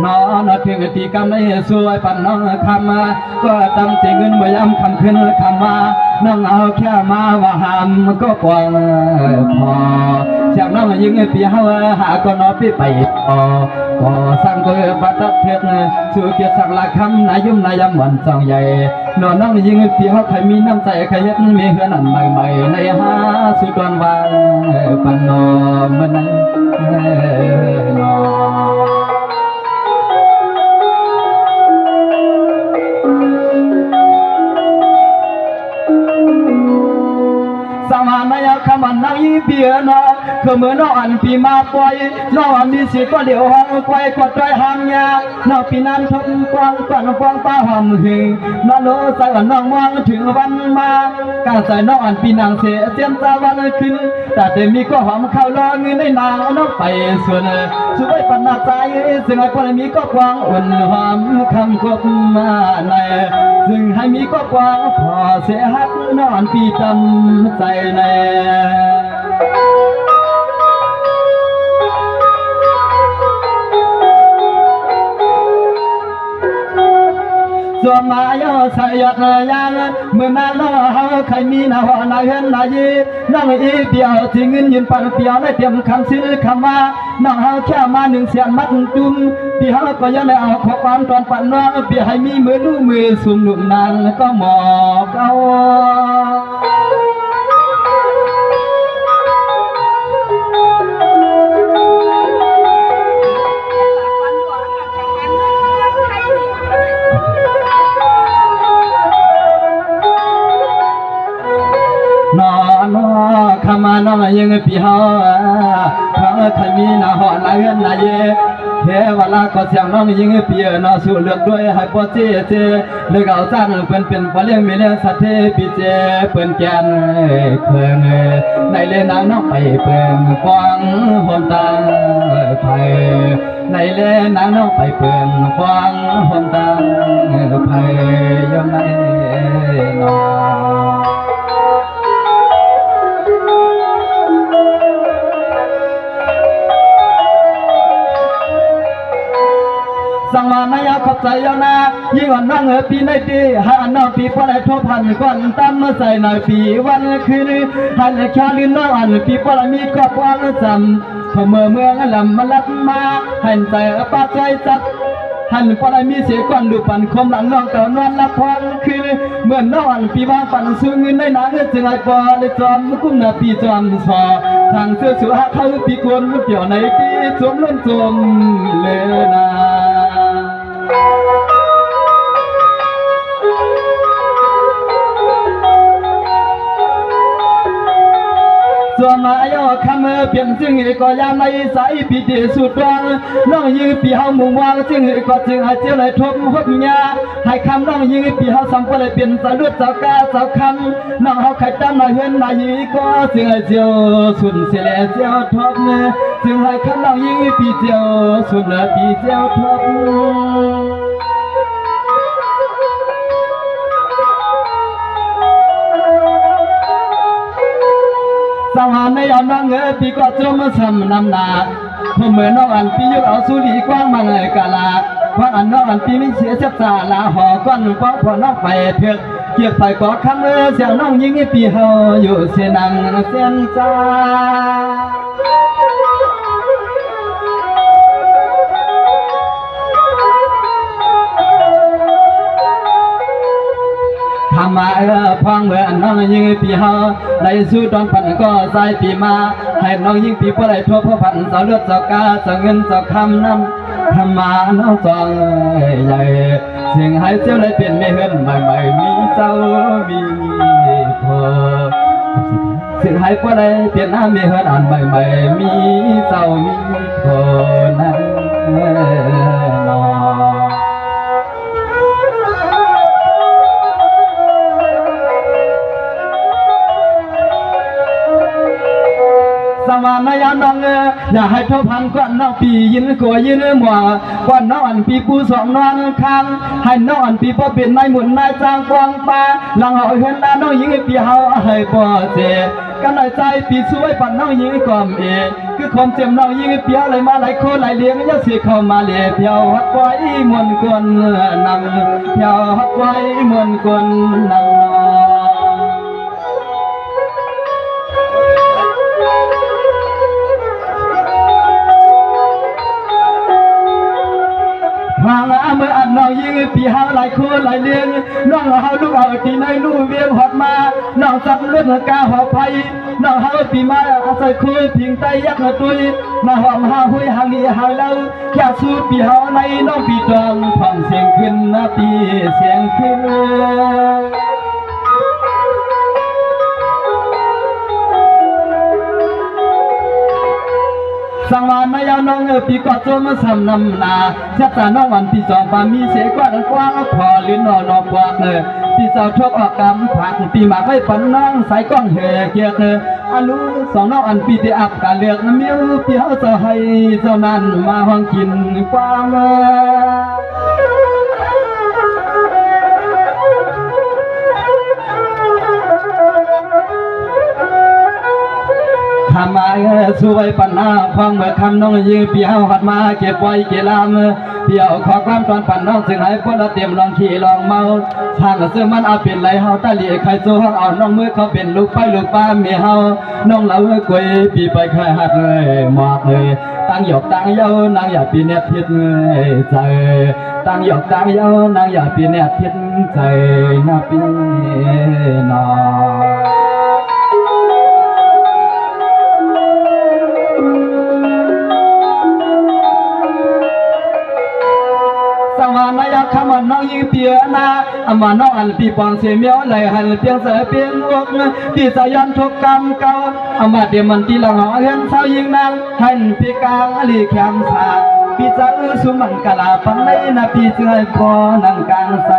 นอนถึงตีกำในสวยปันน้องคำก็ตั้งใจเงินบ่ย้ำคำขึ้นคำมาน้องเอาแค่มาว่าหามก็ปวงพอจากน้องยิงปีเฮาหาก็นอพี่ไปก็สั่งก็บัดเถิดสู่เกียรติสักละคำนายยุ่มนายยำวันสองใหญ่นอนน้องยิงปีเฮาใครมีน้ำใจใครเฮ็ดมีเฮือนอันใหม่ๆในหาสุดวันวางปันนอมันนอสมานายคำนังยีเบียนคือเมื่อนอันปีมาปล่อยนอันมีสิก็เดี๋ยวห้องไว้กดใจห้ามยานปีนั้นทบกวางก่อนฟองป้าหอมหึงนโลใส่น้องมองถึงวันมาการใส่นอันปีนางเสียเสียมตาวันขึ้นแต่เดมีก็หอมเข้ารอเงินในนางน้องไปส่วนช่วยปัญหาใจซึ่งไอ้คนมีก็กวางอุ่นหอมคำกบมาในซึ่งให้มีก็กวางพอเสียหักนอนปีจำใจแน่ส่วนมาย่อใส่ยอดยางเมื่อนานน้อเฮาใครมีหน้าหอนายเห็นนายน้องอีเปียวที่เงินยืนปันเปียวในเตรียมคำซื้อคำว่าน้องเฮาแค่มาหนึ่งเสียนมัดจุ่มปีเฮาก็ยังได้เอาขอความตอนปันน้องเปียให้มีมือลู่มือสุ่มหนุ่มนางก็หมอกเอาขมาน้องยังปีเฮาเขาใครมีหน้าหอนนายเฮือนนายเทวลาก็เสียงน้องยังปีนอสู่เลือกด้วยให้ปอเจเจเลือกเอาจานเป็นปลาเลี้ยงมีเลี้ยงสัตว์เทปีเจเปิ้นแกนเพิ่งในเลนน้องไปเพิ่งกวางหนตาไผในเลนน้องไปเพิ่งกวางหนตาไผยมในน้องสังวานายขอบใจยานายิ่งอ่อนนั่งปีในตีหาน้องปีพอได้ทบพันก่อนตั้มใส่หน่อยปีวันคืนหันแค่ลิ้นน้องอ่อนปีพอได้มีครอบครัวจำพอเมื่อลำมาลัดมาหันใจป้าใจจัดหันพอได้มีเสียก่อนดูปันคมหลังน้องเต่านวลละพรคือเมื่อน้องอ่อนปีวางปันสูงเงินในหนาจึงไอ้ปอได้จอมกุ้งนาปีจอมสอทางเสื้อสูหักเขาปีกวนเกี่ยวในปีจมล้นจมเลยนาส่วนมาย่อคำเปลี่ยนซึ่งก็ยามในสายปีเดสุดวางน้องยืปีเฮามุ่งวางซึ่งก็จึงให้เจ้าเลยทบหดยาให้คำน้องยืปีเฮาสัมปเลยเปลี่ยนสายเลือดสาวกาสาวคำน้องเฮาไข่ตั้มนายเห็นนายก็จึงให้เจ้าสุนเสียเจ้าทบจึงให้คำน้องยืปีเจ้าสุนปีเจ้าทบสวรรค์ในยามน้องปีก็จะมาสำนำนาผมเหมือนน้องอันปียุเอาสุรีกว้างมาเลยกาลาเพราะอันน้องอันปีไม่เสียเสียสาลาหอก้อนเพราะพอน้องไปเถื่อนเกี่ยวไปก็คำเสียงน้องยิ่งปีเฮาอยู่เสียนังเสียนจ้าทำมาพังเมื่อน้องยิงปีเฮาได้สู้ดองพันก็ใส่ปีมาให้น้องยิงปีพอได้ทั่วพอพันสาวเลือดสาวกาสาวเงินสาวคำน้ำทำมาน้องจองใหญ่เสียงให้เจ้าได้เปลี่ยนไม่เห็นใหม่มีเจ้ามีพอเสียงให้พอได้เปลี่ยนน้ำไม่เห็นอ่านใหม่มีเจ้ามีพอนั้นนอสมานายน้องอย่าให้ทบพันก่อนน้องปียินกัวยินหมัวก่อนน้องอันปีปูสองนอนค้างให้น้องอันปีพอเป็นนายหมุนนายจางกวางปลาหลังเอาเห็นน้าน้องยิงปีเฮาให้บ่เจกันหน่อยใจปีช่วยปั่นน้องยิงก่อมเอคือ คือความเจ็บน้องยิ่งเปียวเลยมาหลายคนหลายเลี้ยงยังสิเข้ามาเลี้ยเพียวฮักไว้มวนกวนนำเพียวฮักไว้มวนกวนนำหางเมื่ออันน้องยิงปีหาหลายคนหลายเลี้ยงน้องเฮาลูกเอาที่ในลูกเวียงหอดมาน้องสับเลือดกาหอบไผ่น้องเฮาปีมาอาศัยคุยพิงใต้ยักษ์ตุยน้าหอมหาหุยหางนี้หางเล่าแค่สู้ปีเฮาในน้องปีตองฟังเสียงขึ้นนะปีเสียงขึ้นสังวานนายน้องปีกอดโจมสำนำนาเช้าตาน้องวันปีสองปามีเสกว่ากว้างพอลิ้นนอนอกว่าปีเจ้าชกออกกำผักปีหมากไม่ปันน้องสายก้องเฮเกียร์อาลูสองน้องอันปีที่อับการเลือกน้ำเมียวปีเขาจะให้เจ้านั้นมาห้องกินกว้างทำมาสวยปัญหาฟังเมื่อคำน้องยืมเปียวหัดมาเก็บไว้เกลามเปียวขอความตอนปั่นน้องซึ่งให้พวกเราเตรียมลองขี่ลองเมาทางเสื้อมันเอาเป็นไรเฮาตาเหลี่ยใครโซ่ห้องเอาน้องมือเขาเป็นลูกไปลูกป้าเมียเฮาน้องเหล่ากวยปีไปเคยหัดเลยหมอกเลยตั้งหยอกตั้งเย้านางอย่าปีเน็ตพิษใจตั้งหยอกตั้งเย้านางอย่าปีเน็ตพิษใจนะปีนอสังวานายคำมันน้องยิงเปียนาอามาน้องอันปีปองเสียเมียวเลยหันเปียงเสือเปียงอกที่สายันทุกกรรมเก่าอามาเดียมันตีหลังเห็นสาวยิงนางหันปีกางอลีแคมสาปีจะสุมันกะลาปันในนาปีเสือพอนังกางแส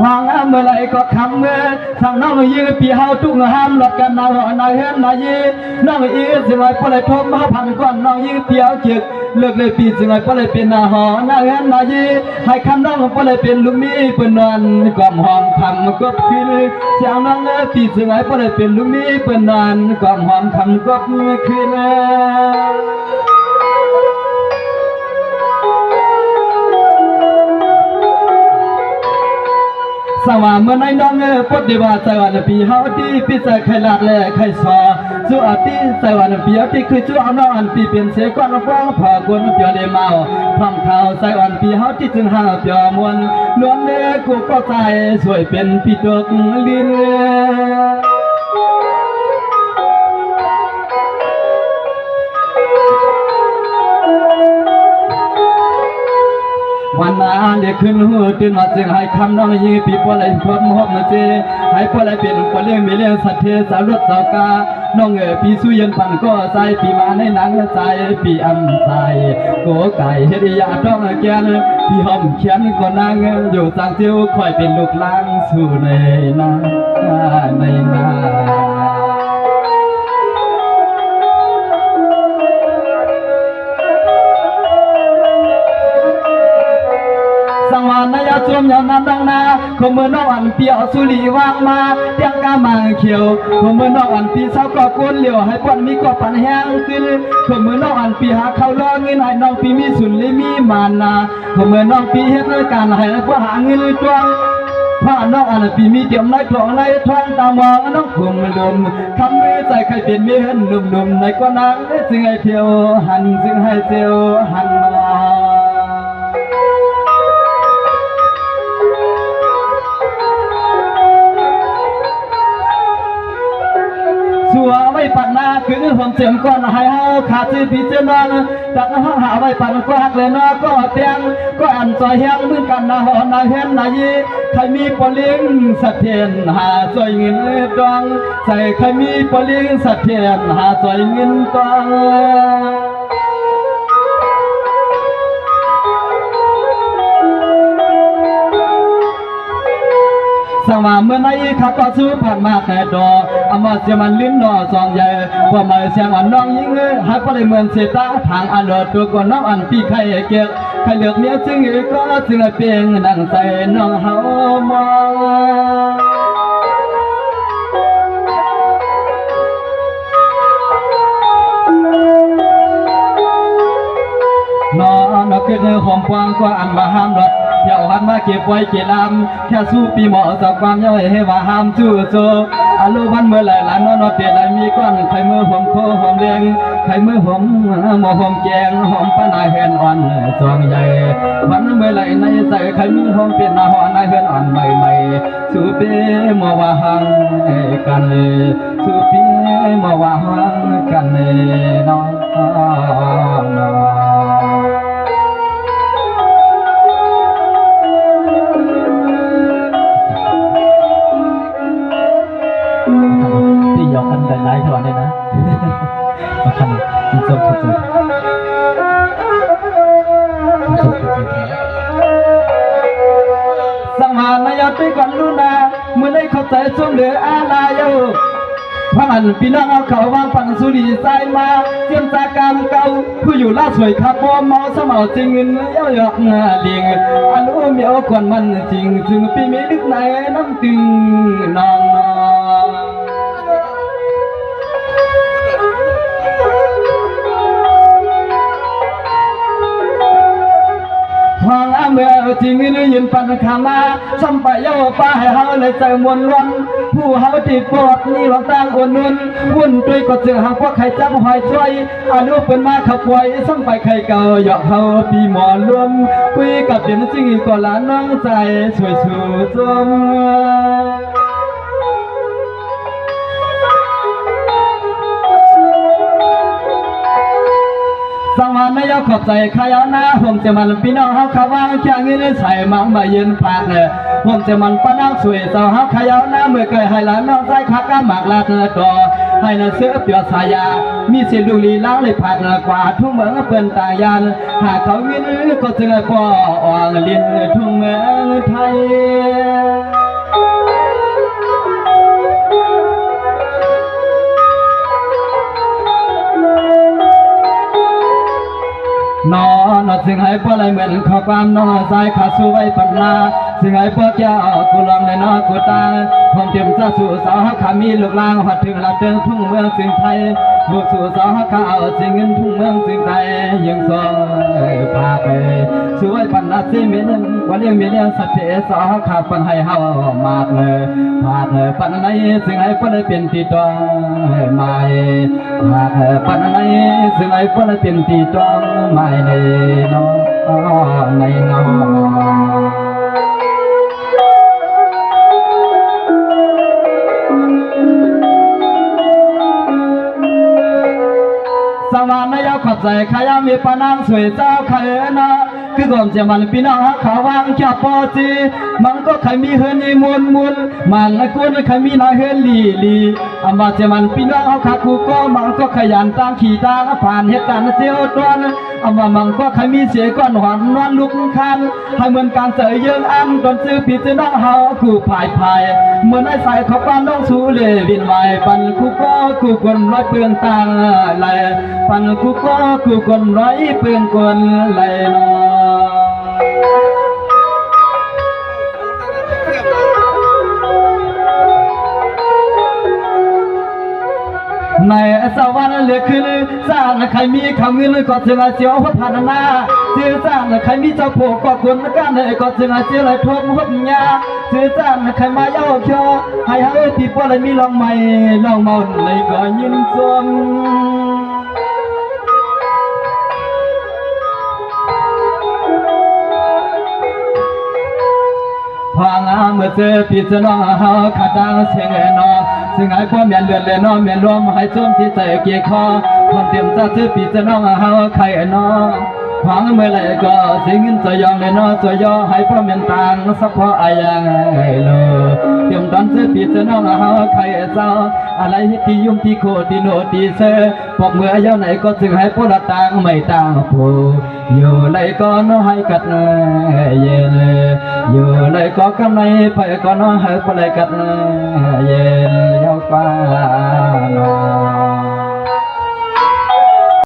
ฟังเมื่อไรก็คำเมื่อทางน้องยืนปีเฮาตุ้งห้ามหลอดกันนาหอนายเห็นนายยีน้องอีสิไว้พอเลยทบมาพันก้อนน้องยืนเปียวเจ็กเลิกเลยปีสิไว้พอเลยเป็นนาหอนายเห็นนายยีให้คำน้องพอเลยเป็นลุงมีเปิ้นนอนกอมหอมคำก็ขึ้นเสียงน้องปีสิไว้พอเลยเป็นลุงมีเปิ้นนอนกอมหอมคำก็ขึ้นสว่าเมื่อในน้องปดดีว่าใจวันปีเฮาที่ปีใจใครลาดแลใครสอสู้อาตีใจวันปีเฮาที่คือสู้เอาน้องอันปีเป็นเสกวันฟ้องพอกวนเปียวเลยเมาพร้อมข่าวใจวันปีเฮาที่จึงหาเปียวมวนนวลเนกูก็ใจสวยเป็นปีตกลิ้นวันนั้นเด็กขึ้นหัวตื่นมาจึงให้คำน้องยีปีปลายพบมบมาเจให้ปลายเป็นปลายมีเลี้ยงสัตว์เทสารถสากาน้องปีสุยันปันก็ใส่ปีมาในหนังใส่ปีอันใส่โกไก่เฮดิยาต้องแกนปีหอมเขียนก็นางอยู่สังเจียวคอยเป็นลูกล้างสู่ในนาในนาสังวานนายจวมยาวนันดังนาคงเมื่อน้องอันเปียวสุรีวางมาเตียงกามาเขียวคงเมื่อน้องอันปีเศร้าก็ก้นเหลียวให้ปนมีก็ปันแห้งขึ้นคงเมื่อน้องอันปีหาข้าวล้อเงินให้น้องปีมีสุนลิมีมานาคงเมื่อน้องปีเฮ็ดการให้พวกหาเงินจวงพาน้องอันปีมีเตรียมในกล่องในท้องตามองน้องคงลมคำมือใจใครเป็นมีเห็นหนุ่มๆในก็นางจึงให้เที่ยวหันจึงให้เที่ยวหันสัวไว้ปันนาคือผมเสียงก่อนให้เฮาขาดชื่อพิจารณาแต่ห้องหาไว้ปันก็หักเลยนะก็เตียงก็อันซอยเฮียงเหมือนกันนะหอนาเห็นนายใครมีปลิงสะเทียนหาซอยเงินตองใส่ใครมีปลิงสะเทียนหาซอยเงินตองสว่าเมื่อในข้าก็สู้ผ่านมาแต่ดออามาเสียมันลิ้นนอสองใหญ่พอมาเสียงอันน้องยิงหายไปเลยเหมือนเสตาทางอันเดอตัวก่อนน้องอันปีไข่เกียก ใครเลือกเมียจึงก็จึงเพียงนั่งใจน้องเฮามองน้องคือเนื้อหอมฟางก็อันมาห้ามรถเดี๋ยวหันมาเก็บไว้เก็บลำแค่สู้ปีเหมาะสักความย่อยให้ว่าห้ามจู่โจอาลูวันเมื่อไหร่หลานนอนเตียไหลมีก้อนไข่มือผมโคหอมเลี้ยงไข่มือผมหมอหอมแกงหอมป้านายเฮือนอ่อนจองใหญ่วันเมื่อไหร่ในใจไข่มีหอมเป็นนาหอนายเฮือนอ่อนใหม่ๆสู้ปีหมอว่าหังกันสู้ปีหมอว่าหังกันน้องที่ยกกันหลายๆถอนเลยนะมาขันมีจบจบสังหารนายตีกันลูนาเมื่อได้เข้าใจสมเหลืออาลายพระอันพี่น้องเอาเขาวางปันสุรีใส่มาเจียมจากการเก่าผู้อยู่ล่าสวยขับบ่เมาสมอจริงเงินเย้ายอกงาเลียงอันรู้มีเอาควันมันจริงถึงปีมีลึกไหนน้ำตึงนองห้องเมื่อจริงนี่ยืนปันขามาสัมปะเยาป้าให้เฮาเลยใจมวลล้นผู้เฮาติดปอดนี่หลงต่างอุ่นนุ่นวุ่นด้วยก็เจอหางพวกใครจับหอยช่วยอนุเป็นมาขับไว้สัมไปใครเก่าหยอกเฮาปีหมอรวมคุยกับเดี๋ยวจริงก็ละน้องใจช่วยชูจมสังวานนายขอบใจขายหน้าผมจะมันพี่น้องเฮาขาวางแค่เงินใส่มังมายืนปากเนี่ยผมจะมันปนักสวยเจ้าเฮาขายหน้าเมื่อเกิดให้หลานน้องใจคักกะหมากลาดต่อให้น่ะเสือเปียสายามีสิลูลีล้างเลยผัดกว่าทุ่งเมืองเปิ้นตายานหากเขาเงินก็จึงก่ออ่างลิ้นทุ่งเมืองไทยนอนจึงให้พวกไรเหมือนข้อความนอสายขาสู้ไว้ปัญนาจึงให้พวกแก้วกูลองในนอกูตาผมเตรียมจะสู่สาวขามีลูกลางหัดถึงหลับเดินทุ่งเมืองจึงไทยลูกสู่สาวขาเอาจึงเงินทุ่งเมืองจึงไทยยังซองพาไปสู้ไว้ปัญนาสิมีเงินวันเลี้ยงมีเลี้ยงสัตว์เทสาวขาปันให้เฮามากเลยพาเลยปันไหนจึงให้พวกไรเป็นตีตองไม่พาเลยปันไหนจึงให้พวกไรเป็นตีตองไม่เลยน้องในน้องสมานนายขอบใจขายมีปานางสวยเจ้าขายนะคือก่อนจะมันพี่น้องขาวางแค่ปอจีมันก็ใครมีเฮือนในมุนมันกุนใครมีนาเฮือนลีอามาจะมันพี่น้องเขาขากูก็มันก็ขยันตั้งขี่ตาผ่านเหตุการณ์เจียวตวนอามามันก็ใครมีเสียก้อนหวานนวลลุกคันให้เหมือนการเสยเยื่ออันตอนซื้อปีจะน้องเฮากูพายเหมือนไอ้สายเขาปั้นน้องสูเล่บินไหวปันกูก็กูคนร้อยเปลืองต่างไหลปันกูก็กูคนร้อยเปลืองคนไหลนอในสวรรค์เหลือขึ้นสร้างใครมีคำเงินก็จึงเจียวพัฒนาชื่อสร้างใครมีเจ้าโผก็คนกันเลยก็จึงเจียวเลยทบหัวยาชื่อสร้างใครมาเย้าเชียวให้เฮาที่พวกเรามีลองใหม่ลองเมาในก็ยินชมพางาเมื่อเจอพี่จะน้องเฮาขาดดังเสียงนอซึ่งไอ้พ่อเมียนเลือดเลยน้องเมียนรวมให้ส้มที่ใจเกี่ยคอความเตรียมจะซื้อปีจะน้องเฮาใครน้องพังเมื่อไรก็สิ่งเงินจะยองเลยน้องจะย่อให้พ่อเมียนต่างสักพออายังเลยเตรียมตอนซื้อปีจะน้องเฮาใครเศร้าอะไรที่ยุ่งที่โคที่โนที่เซพอกเมื่อเย้าไหนก็จึงให้พวกเราต่างไม่ต่างผู้อยู่ไรก็น้องให้กัดเย็นอยู่ไรก็กำไรไปก็น้องให้ไปกัดเย็นยาวกว่าน้อง